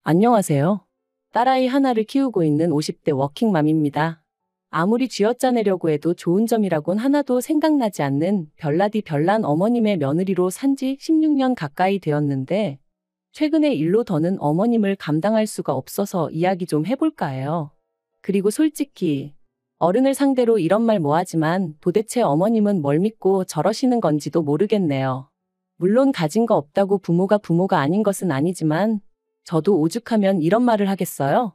안녕하세요. 딸아이 하나를 키우고 있는 50대 워킹맘입니다. 아무리 쥐어짜내려고 해도 좋은 점이라곤 하나도 생각나지 않는 별나디 별난 어머님의 며느리로 산지 16년 가까이 되었는데 최근에 일로 더는 어머님을 감당할 수가 없어서 이야기 좀 해볼까 해요. 그리고 솔직히 어른을 상대로 이런 말 뭐하지만 도대체 어머님은 뭘 믿고 저러시는 건지도 모르겠네요. 물론 가진 거 없다고 부모가 아닌 것은 아니지만 저도 오죽하면 이런 말을 하겠어요?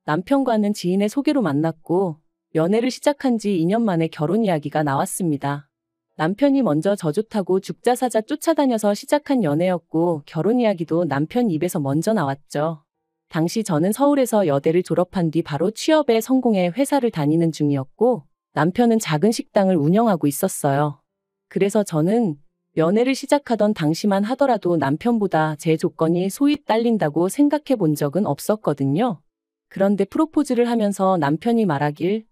남편과는 지인의 소개로 만났고 연애를 시작한 지 2년 만에 결혼 이야기가 나왔습니다. 남편이 먼저 저 좋다고 죽자사자 쫓아다녀서 시작한 연애였고 결혼 이야기도 남편 입에서 먼저 나왔죠. 당시 저는 서울에서 여대를 졸업한 뒤 바로 취업에 성공해 회사를 다니는 중이었고 남편은 작은 식당을 운영하고 있었어요. 그래서 저는 연애를 시작하던 당시만 하더라도 남편보다 제 조건이 소위 딸린다고 생각해 본 적은 없었거든요. 그런데 프로포즈를 하면서 남편이 말하길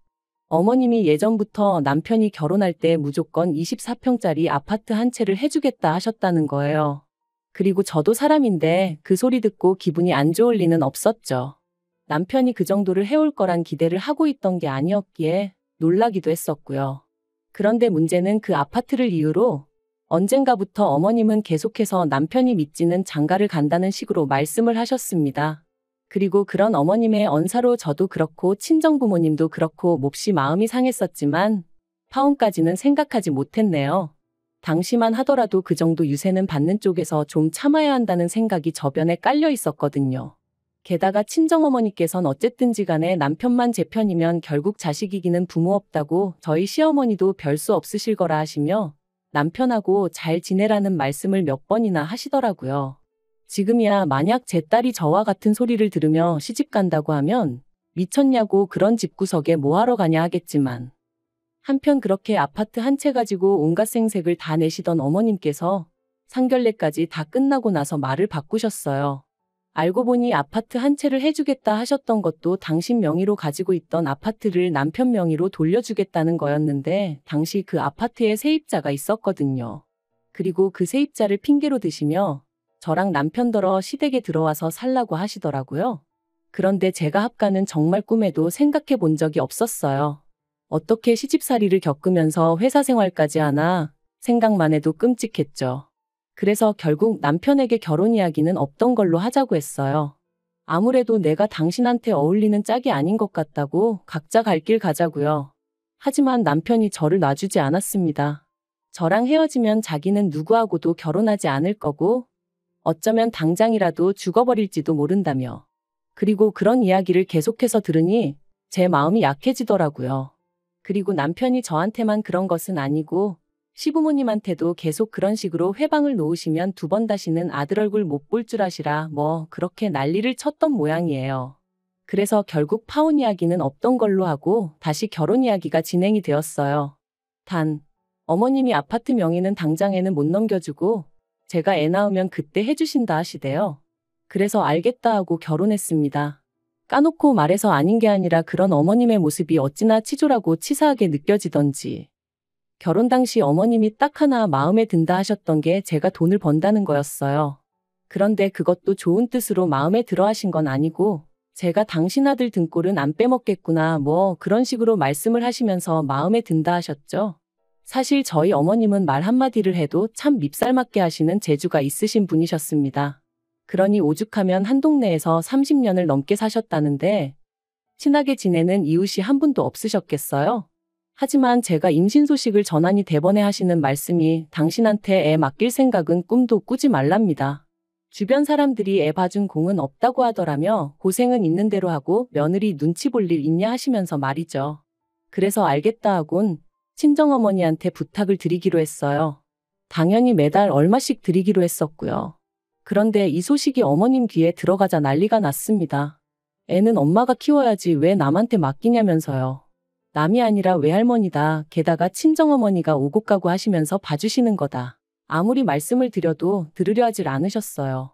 어머님이 예전부터 남편이 결혼할 때 무조건 24평짜리 아파트 한 채를 해주겠다 하셨다는 거예요. 그리고 저도 사람인데 그 소리 듣고 기분이 안 좋을 리는 없었죠. 남편이 그 정도를 해올 거란 기대를 하고 있던 게 아니었기에 놀라기도 했었고요. 그런데 문제는 그 아파트를 이유로 언젠가부터 어머님은 계속해서 남편이 믿지는 장가를 간다는 식으로 말씀을 하셨습니다. 그리고 그런 어머님의 언사로 저도 그렇고 친정부모님도 그렇고 몹시 마음이 상했었지만 파혼까지는 생각하지 못했네요. 당시만 하더라도 그 정도 유세는 받는 쪽에서 좀 참아야 한다는 생각이 저변에 깔려 있었거든요. 게다가 친정어머니께선 어쨌든지 간에 남편만 제 편이면 결국 자식 이기는 부모 없다고 저희 시어머니도 별 수 없으실 거라 하시며 남편하고 잘 지내라는 말씀을 몇 번이나 하시더라고요. 지금이야 만약 제 딸이 저와 같은 소리를 들으며 시집 간다고 하면 미쳤냐고 그런 집구석에 뭐하러 가냐 하겠지만 한편 그렇게 아파트 한 채 가지고 온갖 생색을 다 내시던 어머님께서 상견례까지 다 끝나고 나서 말을 바꾸셨어요. 알고 보니 아파트 한 채를 해주겠다 하셨던 것도 당신 명의로 가지고 있던 아파트를 남편 명의로 돌려주겠다는 거였는데 당시 그 아파트에 세입자가 있었거든요. 그리고 그 세입자를 핑계로 드시며 저랑 남편더러 시댁에 들어와서 살라고 하시더라고요. 그런데 제가 합가는 정말 꿈에도 생각해 본 적이 없었어요. 어떻게 시집살이를 겪으면서 회사 생활까지 하나 생각만 해도 끔찍했죠. 그래서 결국 남편에게 결혼 이야기는 없던 걸로 하자고 했어요. 아무래도 내가 당신한테 어울리는 짝이 아닌 것 같다고 각자 갈 길 가자고요. 하지만 남편이 저를 놔주지 않았습니다. 저랑 헤어지면 자기는 누구하고도 결혼하지 않을 거고 어쩌면 당장이라도 죽어버릴지도 모른다며. 그리고 그런 이야기를 계속해서 들으니 제 마음이 약해지더라고요. 그리고 남편이 저한테만 그런 것은 아니고 시부모님한테도 계속 그런 식으로 회방을 놓으시면 두 번 다시는 아들 얼굴 못 볼 줄 아시라 그렇게 난리를 쳤던 모양이에요. 그래서 결국 파혼 이야기는 없던 걸로 하고 다시 결혼 이야기가 진행이 되었어요. 단, 어머님이 아파트 명의는 당장에는 못 넘겨주고 제가 애 낳으면 그때 해주신다 하시대요. 그래서 알겠다 하고 결혼했습니다. 까놓고 말해서 아닌 게 아니라 그런 어머님의 모습이 어찌나 치졸하고 치사하게 느껴지던지. 결혼 당시 어머님이 딱 하나 마음에 든다 하셨던 게 제가 돈을 번다는 거였어요. 그런데 그것도 좋은 뜻으로 마음에 들어 하신 건 아니고 제가 당신 아들 등골은 안 빼먹겠구나 그런 식으로 말씀을 하시면서 마음에 든다 하셨죠. 사실 저희 어머님은 말 한마디를 해도 참 밉살맞게 하시는 재주가 있으신 분이셨습니다. 그러니 오죽하면 한 동네에서 30년을 넘게 사셨다는데 친하게 지내는 이웃이 한 분도 없으셨겠어요? 하지만 제가 임신 소식을 전하니 대번에 하시는 말씀이 당신한테 애 맡길 생각은 꿈도 꾸지 말랍니다. 주변 사람들이 애 봐준 공은 없다고 하더라며 고생은 있는 대로 하고 며느리 눈치 볼 일 있냐 하시면서 말이죠. 그래서 알겠다 하곤 친정어머니한테 부탁을 드리기로 했어요. 당연히 매달 얼마씩 드리기로 했었고요. 그런데 이 소식이 어머님 귀에 들어가자 난리가 났습니다. 애는 엄마가 키워야지 왜 남한테 맡기냐면서요. 남이 아니라 외할머니다. 게다가 친정어머니가 오고 가고 하시면서 봐주시는 거다. 아무리 말씀을 드려도 들으려 하질 않으셨어요.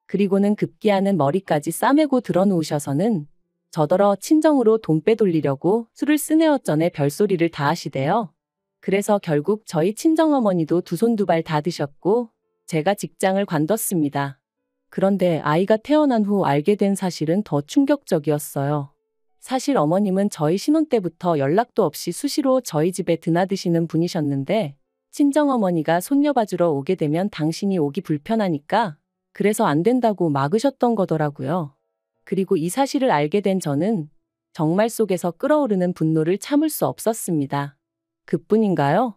그리고는 급기야는 머리까지 싸매고 들어놓으셔서는 저더러 친정으로 돈 빼돌리려고 술을 쓰네어쩌네 별소리를 다 하시대요. 그래서 결국 저희 친정어머니도 두 손 두 발 다 드셨고 제가 직장을 관뒀습니다. 그런데 아이가 태어난 후 알게 된 사실은 더 충격적이었어요. 사실 어머님은 저희 신혼 때부터 연락도 없이 수시로 저희 집에 드나드시는 분이셨는데 친정어머니가 손녀 봐주러 오게 되면 당신이 오기 불편하니까 그래서 안 된다고 막으셨던 거더라고요. 그리고 이 사실을 알게 된 저는 정말 속에서 끓어오르는 분노를 참을 수 없었습니다. 그뿐인가요?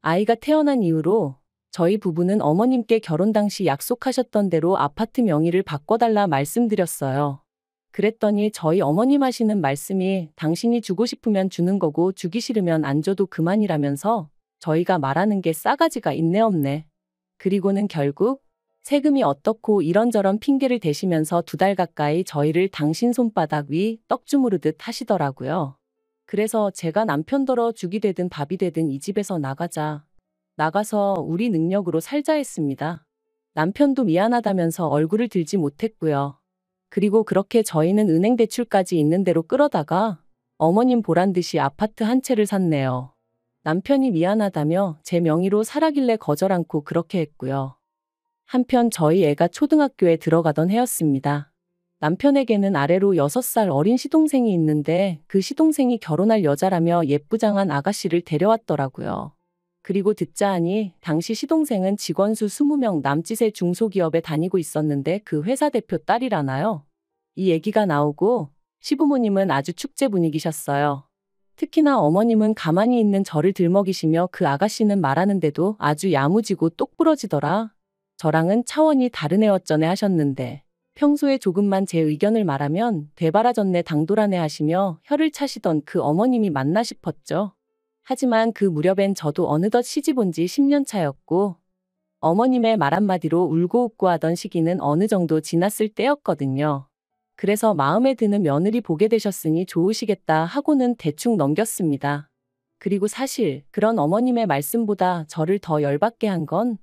아이가 태어난 이후로 저희 부부는 어머님께 결혼 당시 약속하셨던 대로 아파트 명의를 바꿔달라 말씀드렸어요. 그랬더니 저희 어머님 하시는 말씀이 당신이 주고 싶으면 주는 거고 주기 싫으면 안 줘도 그만이라면서 저희가 말하는 게 싸가지가 있네 없네. 그리고는 결국 세금이 어떻고 이런저런 핑계를 대시면서 2달 가까이 저희를 당신 손바닥 위 떡 주무르듯 하시더라고요. 그래서 제가 남편더러 죽이 되든 밥이 되든 이 집에서 나가서 우리 능력으로 살자 했습니다. 남편도 미안하다면서 얼굴을 들지 못했고요. 그리고 그렇게 저희는 은행 대출까지 있는 대로 끌어다가 어머님 보란 듯이 아파트 한 채를 샀네요. 남편이 미안하다며 제 명의로 사라길래 거절 않고 그렇게 했고요. 한편 저희 애가 초등학교에 들어가던 해였습니다. 남편에게는 아래로 6살 어린 시동생이 있는데 그 시동생이 결혼할 여자라며 예쁘장한 아가씨를 데려왔더라고요. 그리고 듣자 하니 당시 시동생은 직원 수 20명 남짓의 중소기업에 다니고 있었는데 그 회사 대표 딸이라나요? 이 얘기가 나오고 시부모님은 아주 축제 분위기셨어요. 특히나 어머님은 가만히 있는 저를 들먹이시며 그 아가씨는 말하는데도 아주 야무지고 똑부러지더라. 저랑은 차원이 다른 애 어쩌네 하셨는데 평소에 조금만 제 의견을 말하면 되바라졌네 당돌하네 하시며 혀를 차시던 그 어머님이 맞나 싶었죠. 하지만 그 무렵엔 저도 어느덧 시집 온 지 10년 차였고 어머님의 말 한마디로 울고 웃고 하던 시기는 어느 정도 지났을 때였거든요. 그래서 마음에 드는 며느리 보게 되셨으니 좋으시겠다 하고는 대충 넘겼습니다. 그리고 사실 그런 어머님의 말씀보다 저를 더 열받게 한 건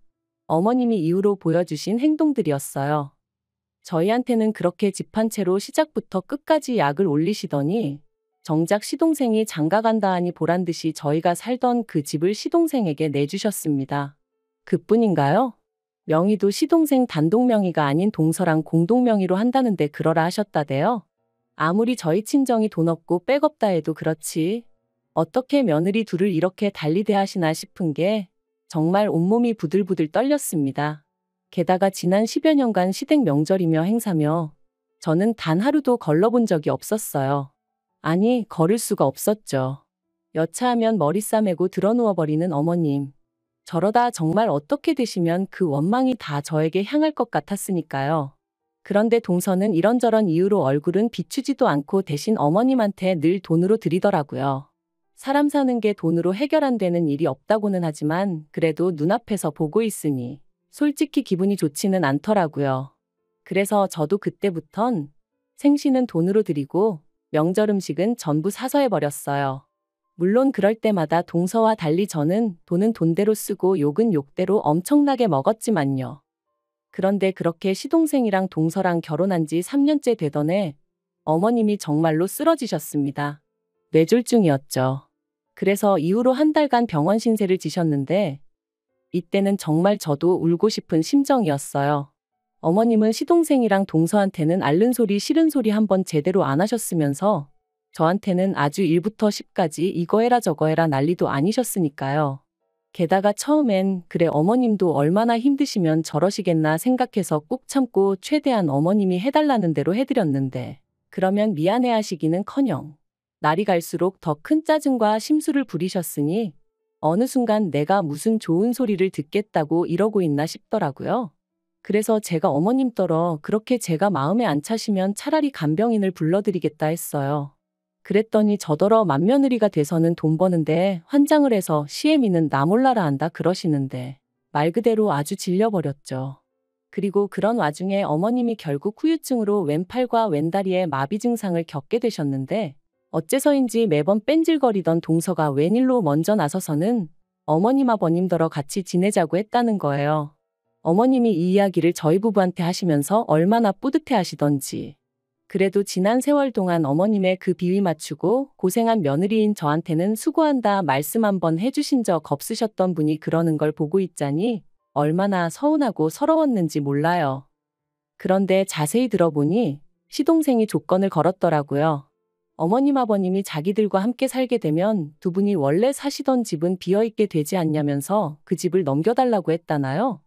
어머님이 이후로 보여주신 행동들이었어요. 저희한테는 그렇게 집 한 채로 시작부터 끝까지 약을 올리시더니 정작 시동생이 장가간다 하니 보란듯이 저희가 살던 그 집을 시동생에게 내주셨습니다. 그뿐인가요? 명의도 시동생 단독 명의가 아닌 동서랑 공동 명의로 한다는데 그러라 하셨다대요. 아무리 저희 친정이 돈 없고 백 없다 해도 그렇지 어떻게 며느리 둘을 이렇게 달리 대하시나 싶은 게 정말 온몸이 부들부들 떨렸습니다. 게다가 지난 10여 년간 시댁 명절이며 행사며 저는 단 하루도 걸러본 적이 없었어요. 아니, 걸을 수가 없었죠. 여차하면 머리 싸매고 드러누워버리는 어머님. 저러다 정말 어떻게 되시면 그 원망이 다 저에게 향할 것 같았으니까요. 그런데 동서는 이런저런 이유로 얼굴은 비추지도 않고 대신 어머님한테 늘 돈으로 드리더라고요. 사람 사는 게 돈으로 해결 안 되는 일이 없다고는 하지만 그래도 눈앞에서 보고 있으니 솔직히 기분이 좋지는 않더라고요. 그래서 저도 그때부턴 생신은 돈으로 드리고 명절 음식은 전부 사서 해버렸어요. 물론 그럴 때마다 동서와 달리 저는 돈은 돈대로 쓰고 욕은 욕대로 엄청나게 먹었지만요. 그런데 그렇게 시동생이랑 동서랑 결혼한 지 3년째 되던 해 어머님이 정말로 쓰러지셨습니다. 뇌졸중이었죠. 그래서 이후로 한 달간 병원 신세를 지셨는데 이때는 정말 저도 울고 싶은 심정이었어요. 어머님은 시동생이랑 동서한테는 앓는 소리 싫은 소리 한번 제대로 안 하셨으면서 저한테는 아주 1부터 10까지 이거 해라 저거 해라 난리도 아니셨으니까요. 게다가 처음엔 그래 어머님도 얼마나 힘드시면 저러시겠나 생각해서 꾹 참고 최대한 어머님이 해달라는 대로 해드렸는데 그러면 미안해하시기는커녕 날이 갈수록 더 큰 짜증과 심술을 부리셨으니 어느 순간 내가 무슨 좋은 소리를 듣겠다고 이러고 있나 싶더라고요. 그래서 제가 어머님더러 그렇게 제가 마음에 안 차시면 차라리 간병인을 불러드리겠다 했어요. 그랬더니 저더러 맏며느리가 돼서는 돈 버는데 환장을 해서 시애미는 나 몰라라 한다 그러시는데 말 그대로 아주 질려버렸죠. 그리고 그런 와중에 어머님이 결국 후유증으로 왼팔과 왼다리에 마비 증상을 겪게 되셨는데 어째서인지 매번 뺀질거리던 동서가 웬일로 먼저 나서서는 어머님 아버님더러 같이 지내자고 했다는 거예요. 어머님이 이 이야기를 저희 부부한테 하시면서 얼마나 뿌듯해 하시던지. 그래도 지난 세월 동안 어머님의 그 비위 맞추고 고생한 며느리인 저한테는 수고한다 말씀 한번 해주신 적 없으셨던 분이 그러는 걸 보고 있자니 얼마나 서운하고 서러웠는지 몰라요. 그런데 자세히 들어보니 시동생이 조건을 걸었더라고요. 어머님 아버님이 자기들과 함께 살게 되면 두 분이 원래 사시던 집은 비어있게 되지 않냐면서 그 집을 넘겨달라고 했다나요?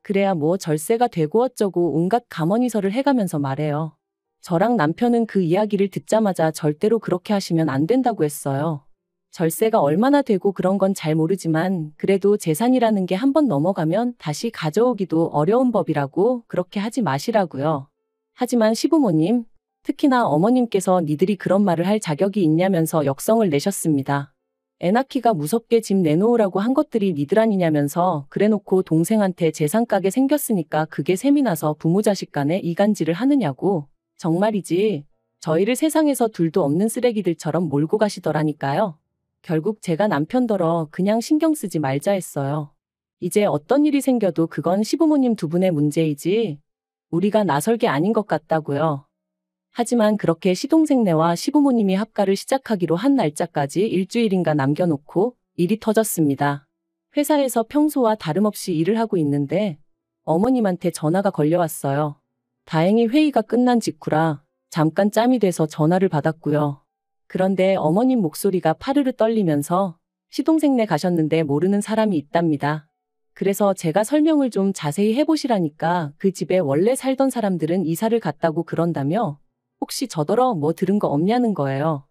그래야 뭐 절세가 되고 어쩌고 온갖 감언이설을 해가면서 말해요. 저랑 남편은 그 이야기를 듣자마자 절대로 그렇게 하시면 안 된다고 했어요. 절세가 얼마나 되고 그런 건 잘 모르지만 그래도 재산이라는 게 한번 넘어가면 다시 가져오기도 어려운 법이라고 그렇게 하지 마시라고요. 하지만 시부모님, 특히나 어머님께서 니들이 그런 말을 할 자격이 있냐면서 역성을 내셨습니다. 애 낳기가 무섭게 집 내놓으라고 한 것들이 니들 아니냐면서 그래놓고 동생한테 재산 까게 생겼으니까 그게 셈이 나서 부모 자식 간에 이간질을 하느냐고. 정말이지 저희를 세상에서 둘도 없는 쓰레기들처럼 몰고 가시더라니까요. 결국 제가 남편더러 그냥 신경 쓰지 말자 했어요. 이제 어떤 일이 생겨도 그건 시부모님 두 분의 문제이지 우리가 나설 게 아닌 것 같다고요. 하지만 그렇게 시동생네와 시부모님이 합가를 시작하기로 한 날짜까지 일주일인가 남겨놓고 일이 터졌습니다. 회사에서 평소와 다름없이 일을 하고 있는데 어머님한테 전화가 걸려왔어요. 다행히 회의가 끝난 직후라 잠깐 짬이 돼서 전화를 받았고요. 그런데 어머님 목소리가 파르르 떨리면서 시동생네 가셨는데 모르는 사람이 있답니다. 그래서 제가 설명을 좀 자세히 해보시라니까 그 집에 원래 살던 사람들은 이사를 갔다고 그런다며 혹시 저더러 뭐 들은 거 없냐는 거예요.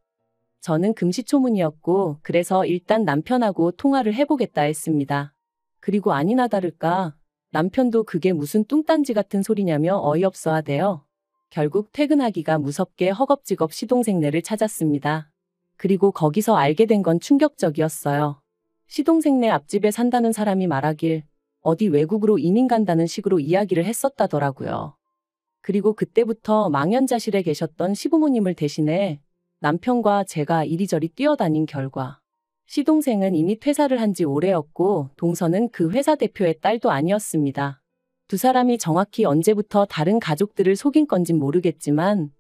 저는 금시초문이었고 그래서 일단 남편하고 통화를 해보겠다 했습니다. 그리고 아니나 다를까 남편도 그게 무슨 뚱딴지 같은 소리냐며 어이없어 하대요. 결국 퇴근하기가 무섭게 허겁지겁 시동생네를 찾았습니다. 그리고 거기서 알게 된 건 충격적이었어요. 시동생네 앞집에 산다는 사람이 말하길 어디 외국으로 이민 간다는 식으로 이야기를 했었다더라고요. 그리고 그때부터 망연자실에 계셨던 시부모님을 대신해 남편과 제가 이리저리 뛰어다닌 결과 시동생은 이미 퇴사를 한 지 오래였고 동서는 그 회사 대표의 딸도 아니었습니다. 두 사람이 정확히 언제부터 다른 가족들을 속인 건진 모르겠지만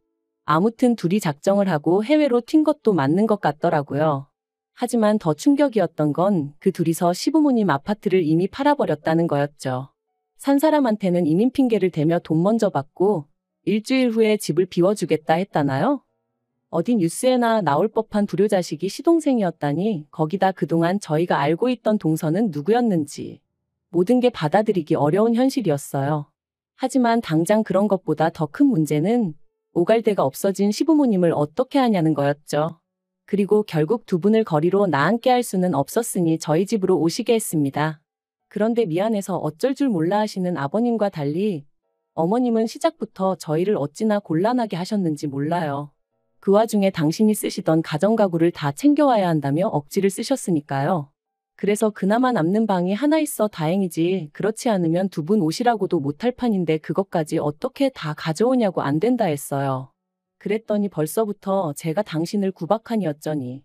아무튼 둘이 작정을 하고 해외로 튄 것도 맞는 것 같더라고요. 하지만 더 충격이었던 건 그 둘이서 시부모님 아파트를 이미 팔아버렸다는 거였죠. 산 사람한테는 이민 핑계를 대며 돈 먼저 받고 일주일 후에 집을 비워주겠다 했다나요? 어디 뉴스에나 나올 법한 불효자식이 시동생이었다니 거기다 그동안 저희가 알고 있던 동서는 누구였는지 모든 게 받아들이기 어려운 현실이었어요. 하지만 당장 그런 것보다 더 큰 문제는 오갈 데가 없어진 시부모님을 어떻게 하냐는 거였죠. 그리고 결국 두 분을 거리로 나앉게 할 수는 없었으니 저희 집으로 오시게 했습니다. 그런데 미안해서 어쩔 줄 몰라 하시는 아버님과 달리 어머님은 시작부터 저희를 어찌나 곤란하게 하셨는지 몰라요. 그 와중에 당신이 쓰시던 가정가구를 다 챙겨와야 한다며 억지를 쓰셨으니까요. 그래서 그나마 남는 방이 하나 있어 다행이지 그렇지 않으면 두 분 오시라고도 못할 판인데 그것까지 어떻게 다 가져오냐고 안 된다 했어요. 그랬더니 벌써부터 제가 당신을 구박하니 어쩌니.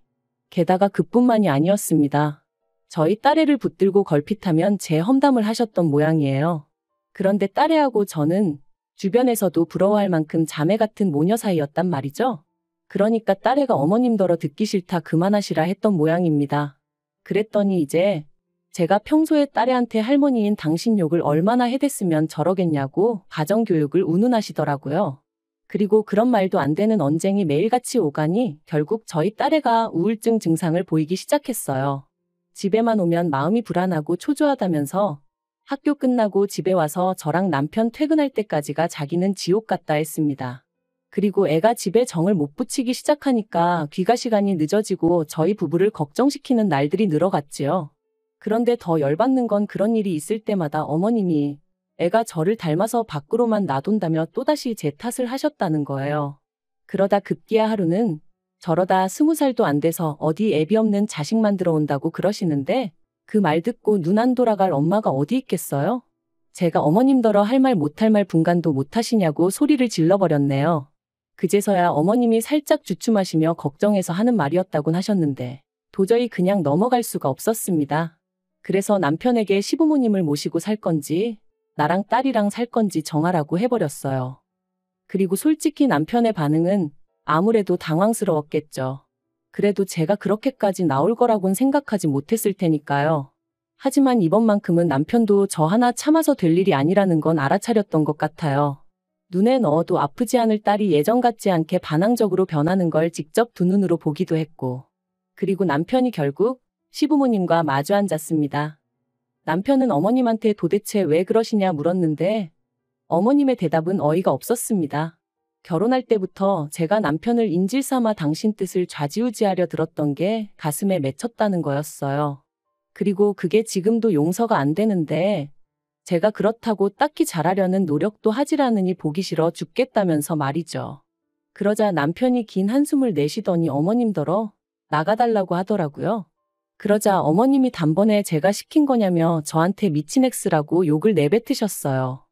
게다가 그뿐만이 아니었습니다. 저희 딸애를 붙들고 걸핏하면 제 험담을 하셨던 모양이에요. 그런데 딸애하고 저는 주변에서도 부러워할 만큼 자매 같은 모녀 사이였단 말이죠. 그러니까 딸애가 어머님더러 듣기 싫다 그만하시라 했던 모양입니다. 그랬더니 이제 제가 평소에 딸애한테 할머니인 당신 욕을 얼마나 해댔으면 저러겠냐고 가정교육을 운운하시더라고요. 그리고 그런 말도 안 되는 언쟁이 매일같이 오가니 결국 저희 딸애가 우울증 증상을 보이기 시작했어요. 집에만 오면 마음이 불안하고 초조하다면서 학교 끝나고 집에 와서 저랑 남편 퇴근할 때까지가 자기는 지옥 같다 했습니다. 그리고 애가 집에 정을 못 붙이기 시작하니까 귀가 시간이 늦어지고 저희 부부를 걱정시키는 날들이 늘어갔지요. 그런데 더 열받는 건 그런 일이 있을 때마다 어머님이 애가 저를 닮아서 밖으로만 놔둔다며 또다시 제 탓을 하셨다는 거예요. 그러다 급기야 하루는 저러다 20살도 안 돼서 어디 애비 없는 자식만 들어온다고 그러시는데 그 말 듣고 눈 안 돌아갈 엄마가 어디 있겠어요? 제가 어머님더러 할 말 못할 말 분간도 못하시냐고 소리를 질러버렸네요. 그제서야 어머님이 살짝 주춤하시며 걱정해서 하는 말이었다곤 하셨는데 도저히 그냥 넘어갈 수가 없었습니다. 그래서 남편에게 시부모님을 모시고 살 건지 나랑 딸이랑 살 건지 정하라고 해버렸어요. 그리고 솔직히 남편의 반응은 아무래도 당황스러웠겠죠. 그래도 제가 그렇게까지 나올 거라곤 생각하지 못했을 테니까요. 하지만 이번만큼은 남편도 저 하나 참아서 될 일이 아니라는 건 알아차렸던 것 같아요. 눈에 넣어도 아프지 않을 딸이 예전 같지 않게 반항적으로 변하는 걸 직접 두 눈으로 보기도 했고, 그리고 남편이 결국 시부모님과 마주 앉았습니다. 남편은 어머님한테 도대체 왜 그러시냐 물었는데 어머님의 대답은 어이가 없었습니다. 결혼할 때부터 제가 남편을 인질 삼아 당신 뜻을 좌지우지하려 들었던 게 가슴에 맺혔다는 거였어요. 그리고 그게 지금도 용서가 안 되는데 제가 그렇다고 딱히 잘하려는 노력도 하질 않으니 보기 싫어 죽겠다면서 말이죠. 그러자 남편이 긴 한숨을 내쉬더니 어머님더러 나가달라고 하더라고요. 그러자 어머님이 단번에 제가 시킨 거냐며 저한테 미친 X라고 욕을 내뱉으셨어요.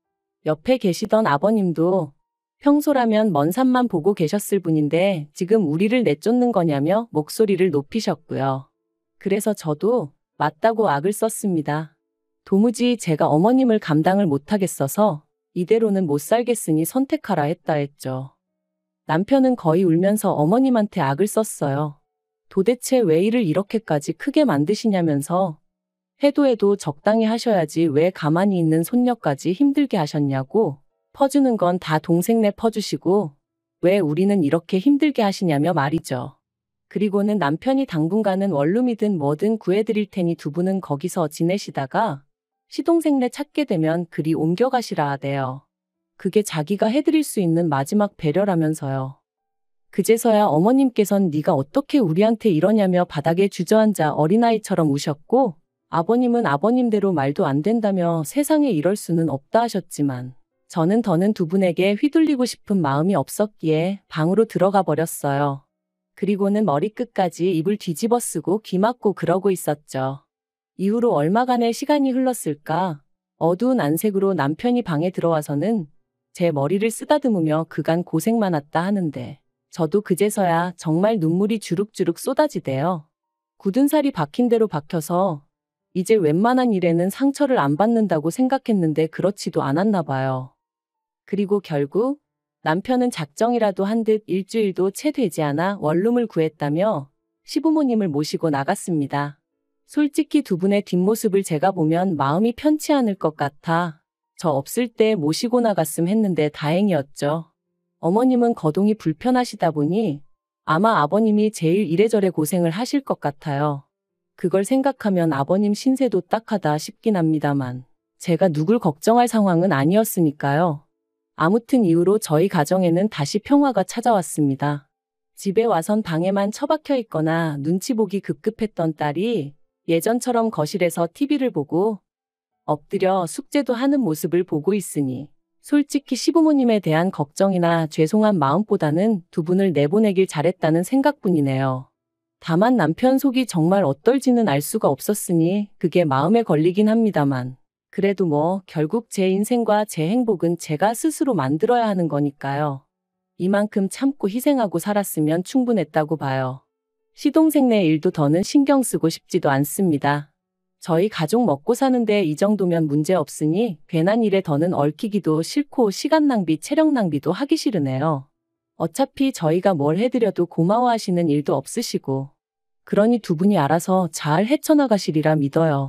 옆에 계시던 아버님도 평소라면 먼 산만 보고 계셨을 분인데 지금 우리를 내쫓는 거냐며 목소리를 높이셨고요. 그래서 저도 맞다고 악을 썼습니다. 도무지 제가 어머님을 감당을 못하겠어서 이대로는 못 살겠으니 선택하라 했죠. 남편은 거의 울면서 어머님한테 악을 썼어요. 도대체 왜 일을 이렇게까지 크게 만드시냐면서 해도 적당히 하셔야지 왜 가만히 있는 손녀까지 힘들게 하셨냐고, 퍼주는 건 다 동생네 퍼주시고 왜 우리는 이렇게 힘들게 하시냐며 말이죠. 그리고는 남편이 당분간은 원룸이든 뭐든 구해드릴 테니 두 분은 거기서 지내시다가 시동생네 찾게 되면 그리 옮겨가시라 하대요. 그게 자기가 해드릴 수 있는 마지막 배려라면서요. 그제서야 어머님께선 네가 어떻게 우리한테 이러냐며 바닥에 주저앉아 어린아이처럼 우셨고, 아버님은 아버님대로 말도 안 된다며 세상에 이럴 수는 없다 하셨지만 저는 더는 두 분에게 휘둘리고 싶은 마음이 없었기에 방으로 들어가 버렸어요. 그리고는 머리끝까지 이불 뒤집어 쓰고 귀 막고 그러고 있었죠. 이후로 얼마간의 시간이 흘렀을까? 어두운 안색으로 남편이 방에 들어와서는 제 머리를 쓰다듬으며 그간 고생 많았다 하는데 저도 그제서야 정말 눈물이 주룩주룩 쏟아지대요. 굳은 살이 박힌 대로 박혀서 이제 웬만한 일에는 상처를 안 받는다고 생각했는데 그렇지도 않았나 봐요. 그리고 결국 남편은 작정이라도 한 듯 일주일도 채 되지 않아 원룸을 구했다며 시부모님을 모시고 나갔습니다. 솔직히 두 분의 뒷모습을 제가 보면 마음이 편치 않을 것 같아 저 없을 때 모시고 나갔음 했는데 다행이었죠. 어머님은 거동이 불편하시다 보니 아마 아버님이 제일 이래저래 고생을 하실 것 같아요. 그걸 생각하면 아버님 신세도 딱하다 싶긴 합니다만 제가 누굴 걱정할 상황은 아니었으니까요. 아무튼 이후로 저희 가정에는 다시 평화가 찾아왔습니다. 집에 와선 방에만 처박혀 있거나 눈치 보기 급급했던 딸이 예전처럼 거실에서 TV를 보고 엎드려 숙제도 하는 모습을 보고 있으니 솔직히 시부모님에 대한 걱정이나 죄송한 마음보다는 두 분을 내보내길 잘했다는 생각뿐이네요. 다만 남편 속이 정말 어떨지는 알 수가 없었으니 그게 마음에 걸리긴 합니다만 그래도 뭐 결국 제 인생과 제 행복은 제가 스스로 만들어야 하는 거니까요. 이만큼 참고 희생하고 살았으면 충분했다고 봐요. 시동생네 일도 더는 신경 쓰고 싶지도 않습니다. 저희 가족 먹고 사는데 이 정도면 문제 없으니 괜한 일에 더는 얽히기도 싫고 시간 낭비, 체력 낭비도 하기 싫으네요. 어차피 저희가 뭘 해드려도 고마워하시는 일도 없으시고 그러니 두 분이 알아서 잘 헤쳐나가시리라 믿어요.